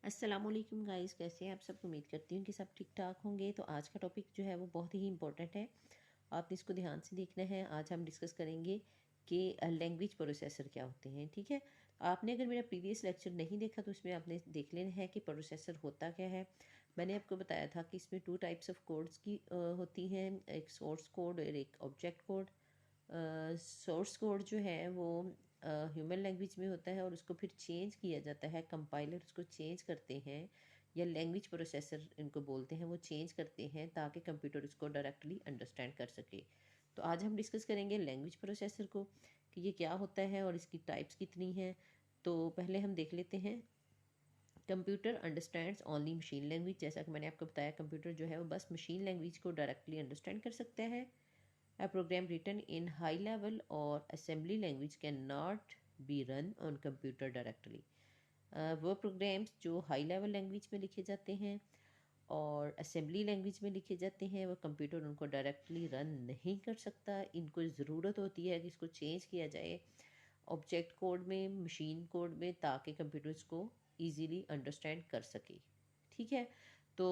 अस्सलाम वालेकुम गाइस, कैसे हैं आप सब। उम्मीद करती हूँ कि सब ठीक ठाक होंगे। तो आज का टॉपिक जो है वो बहुत ही इंपॉर्टेंट है, आपने इसको ध्यान से देखना है। आज हम डिस्कस करेंगे कि लैंग्वेज प्रोसेसर क्या होते हैं। ठीक है, आपने अगर मेरा प्रीवियस लेक्चर नहीं देखा तो उसमें आपने देख लेना है कि प्रोसेसर होता क्या है। मैंने आपको बताया था कि इसमें टू टाइप्स ऑफ कोड्स की होती हैं, एक सोर्स कोड और एक ऑब्जेक्ट कोड। सोर्स कोड जो है वो ह्यूमन लैंग्वेज में होता है और उसको फिर चेंज किया जाता है, कंपाइलर उसको चेंज करते हैं, या लैंग्वेज प्रोसेसर इनको बोलते हैं, वो चेंज करते हैं ताकि कंप्यूटर उसको डायरेक्टली अंडरस्टैंड कर सके। तो आज हम डिस्कस करेंगे लैंग्वेज प्रोसेसर को कि ये क्या होता है और इसकी टाइप्स कितनी हैं। तो पहले हम देख लेते हैं। Computer understands only machine language. जैसा कि मैंने आपको बताया, कंप्यूटर जो है वो बस मशीन लैंग्वेज को डायरेक्टली अंडरस्टैंड कर सकता है। A program written in high level or assembly language cannot be run on computer directly. वो प्रोग्राम्स जो हाई लेवल लैंग्वेज में लिखे जाते हैं और असेंबली लैंग्वेज में लिखे जाते हैं, वो कंप्यूटर उनको डायरेक्टली रन नहीं कर सकता। इनको ज़रूरत होती है कि इसको चेंज किया जाए ऑब्जेक्ट कोड में, मशीन कोड में, ताकि कंप्यूटर इसको ईजीली अंडरस्टैंड कर सके। ठीक है, तो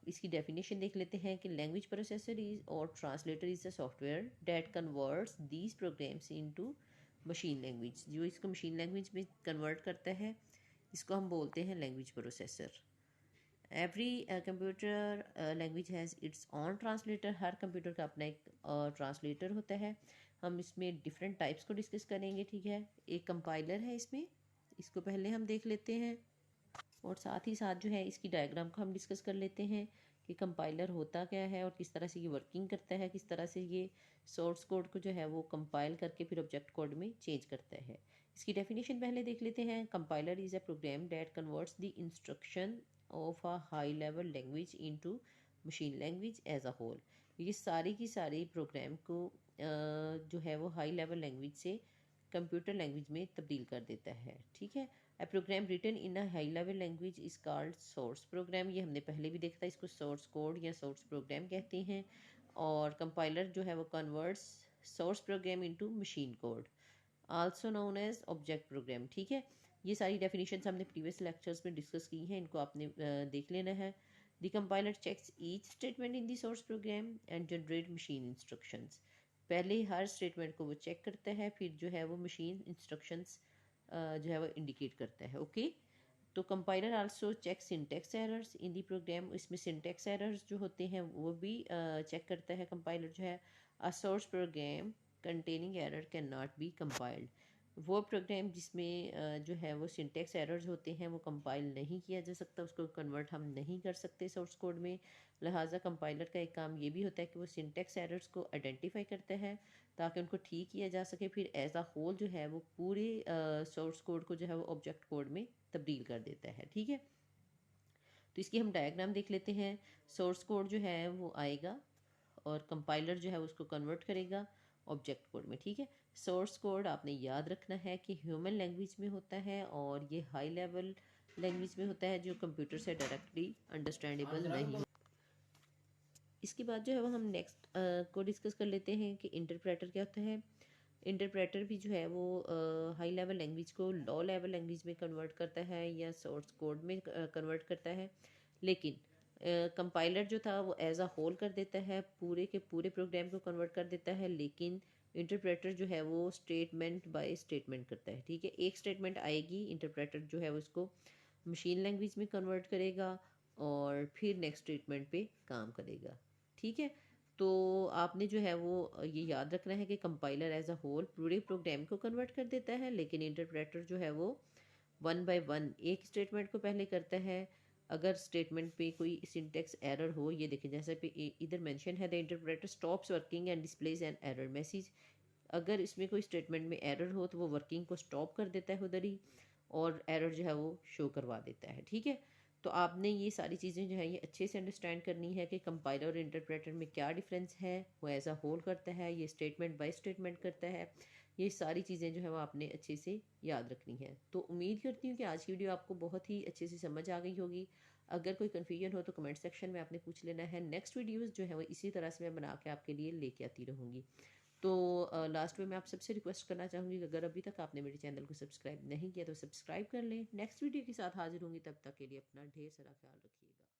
इसकी डेफिनेशन देख लेते हैं कि लैंग्वेज प्रोसेसर इज और translator is a software that converts these programs into machine language. जो इसको मशीन लैंग्वेज में कन्वर्ट करता है, इसको हम बोलते हैं language processor. Every computer language has its on translator. Her computer का अपना एक ट्रांसलेटर होता है। हम इसमें डिफरेंट टाइप्स को डिस्कस करेंगे। ठीक है, एक कंपाइलर है इसमें, इसको पहले हम देख लेते हैं और साथ ही साथ जो है इसकी डायग्राम को हम डिस्कस कर लेते हैं कि कंपाइलर होता क्या है और किस तरह से ये वर्किंग करता है, किस तरह से ये सोर्स कोड को जो है वो कंपाइल करके फिर ऑब्जेक्ट कोड में चेंज करता है। इसकी डेफिनेशन पहले देख लेते हैं। Compiler is a program that converts the instruction of a high level language into machine language as a whole. ये सारी की सारी प्रोग्राम को जो है वो हाई लेवल लैंग्वेज से कंप्यूटर लैंग्वेज में तब्दील कर देता है। ठीक है, a program written in a high level language is called source program. ये हमने पहले भी देखा था, इसको सोर्स कोड या सोर्स प्रोग्राम कहते हैं। और कंपाइलर जो है वो converts source program into machine code, also known as object program. ठीक है, ये सारी डेफिनेशंस हमने प्रीवियस लेक्चर्स में डिस्कस की हैं, इनको आपने देख लेना है। The compiler checks each statement in the source program and generate machine instructions. पहले हर स्टेटमेंट को वो चेक करता है, फिर जो है वो मशीन इंस्ट्रक्शंस जो है वो इंडिकेट करता है। ओके, तो compiler also check syntax errors in the program. इसमें सिंटेक्स एरर्स जो होते हैं वो भी चेक करता है कंपाइलर जो है। A source program containing error can not be compiled. वो प्रोग्राम जिसमें जो है वो सिंटेक्स एरर्स होते हैं वो कंपाइल नहीं किया जा सकता, उसको कन्वर्ट हम नहीं कर सकते सोर्स कोड में। लिहाजा कंपाइलर का एक काम ये भी होता है कि वो सिंटेक्स एरर्स को आइडेंटिफाई करता है ताकि उनको ठीक किया जा सके, फिर एज अ होल जो है वो पूरे सोर्स कोड को जो है वो ऑब्जेक्ट कोड में तब्दील कर देता है। ठीक है, तो इसकी हम डायग्राम देख लेते हैं। सोर्स कोड जो है वो आएगा और कंपाइलर जो है उसको कन्वर्ट करेगा ऑब्जेक्ट कोड में। ठीक है, सोर्स कोड आपने याद रखना है कि ह्यूमन लैंग्वेज में होता है और ये हाई लेवल लैंग्वेज में होता है जो कंप्यूटर से डायरेक्टली अंडरस्टैंडेबल नहीं। इसके बाद जो है वो हम नेक्स्ट को डिस्कस कर लेते हैं कि इंटरप्रेटर क्या होता है। इंटरप्रेटर भी जो है वो हाई लेवल लैंग्वेज को लो लेवल लैंग्वेज में कन्वर्ट करता है या सोर्स कोड में कन्वर्ट करता है, लेकिन कंपाइलर जो था वो एज अ होल कर देता है, पूरे के पूरे प्रोग्राम को कन्वर्ट कर देता है। लेकिन इंटरप्रेटर जो है वो स्टेटमेंट बाय स्टेटमेंट करता है। ठीक है, एक स्टेटमेंट आएगी, इंटरप्रेटर जो है उसको मशीन लैंग्वेज में कन्वर्ट करेगा और फिर नेक्स्ट स्टेटमेंट पे काम करेगा। ठीक है, तो आपने जो है वो ये याद रखना है कि कंपाइलर एज अ होल पूरे प्रोग्राम को कन्वर्ट कर देता है, लेकिन इंटरप्रेटर जो है वो वन बाय वन एक स्टेटमेंट को पहले करता है। अगर स्टेटमेंट पे कोई सिंटेक्स एरर हो, ये देखें जैसे पे इधर मेंशन है, the interpreter stops working and displays an error message. अगर इसमें कोई स्टेटमेंट में एरर हो तो वो वर्किंग को स्टॉप कर देता है उधर ही और एरर जो है वो शो करवा देता है। ठीक है, तो आपने ये सारी चीज़ें जो है ये अच्छे से अंडरस्टैंड करनी है कि कंपाइलर और इंटरप्रेटर में क्या डिफरेंस है। वो एज अ होल करता है, ये स्टेटमेंट बाय स्टेटमेंट करता है। ये सारी चीज़ें जो है वो आपने अच्छे से याद रखनी है। तो उम्मीद करती हूँ कि आज की वीडियो आपको बहुत ही अच्छे से समझ आ गई होगी। अगर कोई कन्फ्यूजन हो तो कमेंट सेक्शन में आपने पूछ लेना है। नेक्स्ट वीडियोज़ जो है वो इसी तरह से मैं बना के आपके लिए लेके आती रहूँगी। तो लास्ट में मैं आप सबसे रिक्वेस्ट करना चाहूँगी कि अगर अभी तक आपने मेरे चैनल को सब्सक्राइब नहीं किया तो सब्सक्राइब कर लें। नेक्स्ट वीडियो के साथ हाजिर होंगी, तब तक के लिए अपना ढेर सारा ख्याल रखिएगा।